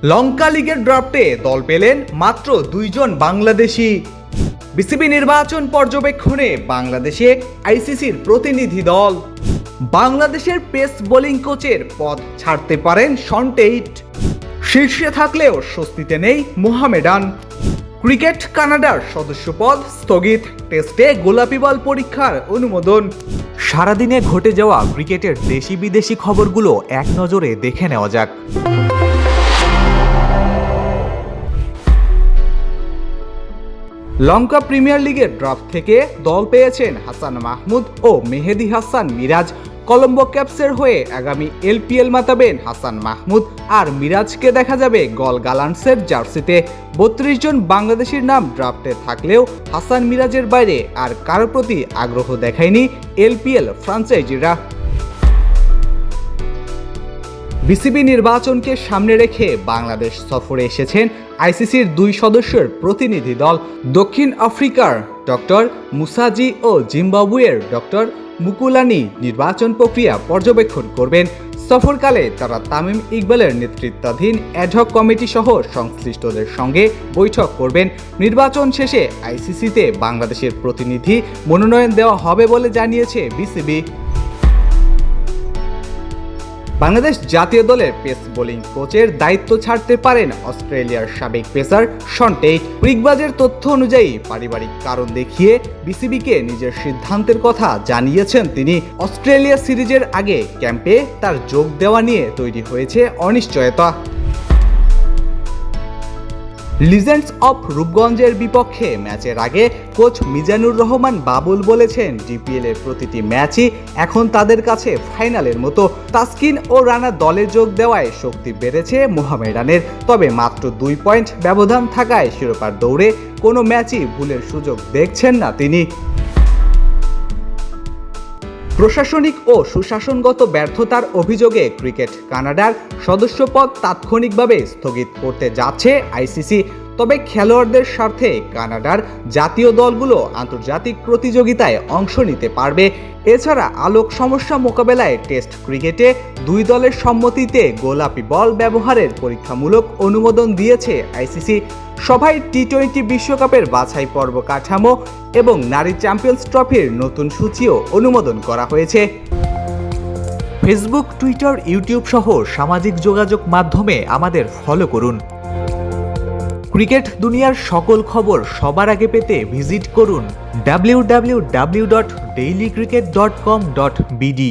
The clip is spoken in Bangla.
লঙ্কা লিগের ড্রাফটে দল পেলেন মাত্র 2 জন বাংলাদেশি। বিসিবি নির্বাচন পর্যবেক্ষণে বাংলাদেশে আইসিসির প্রতিনিধি দল। বাংলাদেশের পেস বোলিং কোচের পদ ছাড়তে পারেন শন টেইট। শীর্ষে থাকলেও স্বস্তিতে নেই মোহামেডান। ক্রিকেট কানাডার সদস্যপদ স্থগিত, টেস্টে গোলাপি বল পরীক্ষার অনুমোদন। সারাদিনে ঘটে যাওয়া ক্রিকেটের দেশি বিদেশি খবরগুলো এক নজরে দেখে নেওয়া যাক। লঙ্কা প্রিমিয়ার লিগের ড্রাফট থেকে দল পেয়েছেন হাসান মাহমুদ ও মেহেদী হাসান মিরাজ। কলম্বো ক্যাপসের হয়ে আগামী এলপিএল মাতাবেন হাসান মাহমুদ, আর মিরাজকে দেখা যাবে গল গালান্টসের জার্সিতে। 32 জন বাংলাদেশির নাম ড্রাফটে থাকলেও হাসান মিরাজের বাইরে আর কারোর প্রতি আগ্রহ দেখায়নি এলপিএল ফ্রাঞ্চাইজিরা। বিসিবি নির্বাচনকে সামনে রেখে বাংলাদেশ সফরে এসেছেন আইসিসির 2 সদস্যের প্রতিনিধি দল। দক্ষিণ আফ্রিকার ডক্টর মুসাজি ও জিম্বাবুয়ের ডক্টর মুকুলানি নির্বাচন প্রক্রিয়া পর্যবেক্ষণ করবেন। সফরকালে তারা তামিম ইকবালের নেতৃত্বাধীন অ্যাডহক কমিটি সহ সংশ্লিষ্টদের সঙ্গে বৈঠক করবেন। নির্বাচন শেষে আইসিসিতে বাংলাদেশের প্রতিনিধি মনোনয়ন দেওয়া হবে বলে জানিয়েছে বিসিবি। বাংলাদেশ জাতীয় দলের পেস বোলিং কোচের দায়িত্ব ছাড়তে পারেন অস্ট্রেলিয়ার সাবেক পেসার শন টেইট। ক্রিকবাজের তথ্য অনুযায়ী পারিবারিক কারণ দেখিয়ে বিসিবিকে নিজের সিদ্ধান্তের কথা জানিয়েছেন তিনি। অস্ট্রেলিয়া সিরিজের আগে ক্যাম্পে তার যোগ দেওয়া নিয়ে তৈরি হয়েছে অনিশ্চয়তা। লিজেন্ডস অফ রূপগঞ্জের বিপক্ষে ম্যাচের আগে কোচ মিজানুর রহমান বাবুল বলেছেন, ডিপিএল এর প্রতিটি ম্যাচই এখন তাদের কাছে ফাইনালের মতো। তাসকিন ও রানা দলে যোগ দেওয়ায় শক্তি বেড়েছে মোহামেডানের, তবে মাত্র 2 পয়েন্ট ব্যবধান থাকায় শিরোপার দৌড়ে কোনো ম্যাচই ভুলের সুযোগ দেখছেন না তিনি। প্রশাসনিক ও সুশাসনগত ব্যর্থতার অভিযোগে ক্রিকেট কানাডার সদস্যপদ তাৎক্ষণিকভাবে স্থগিত করতে যাচ্ছে আইসিসি। তবে খেলোয়াড়দের স্বার্থে কানাডার জাতীয় দলগুলো আন্তর্জাতিক প্রতিযোগিতায় অংশ নিতে পারবে। এছাড়া আলোক সমস্যা মোকাবেলায় টেস্ট ক্রিকেটে 2 দলের সম্মতিতে গোলাপি বল ব্যবহারের পরীক্ষামূলক অনুমোদন দিয়েছে আইসিসি। সভায় টি-20 বিশ্বকাপের বাছাই পর্ব কাঠামো এবং নারী চ্যাম্পিয়ন্স ট্রফির নতুন সূচিও অনুমোদন করা হয়েছে। ফেসবুক, টুইটার, ইউটিউব সহ সামাজিক যোগাযোগ মাধ্যমে আমাদের ফলো করুন। ক্রিকেট দুনিয়ার সকল খবর সবার আগে পেতে ভিজিট করুন www.dailycricket.com.bd।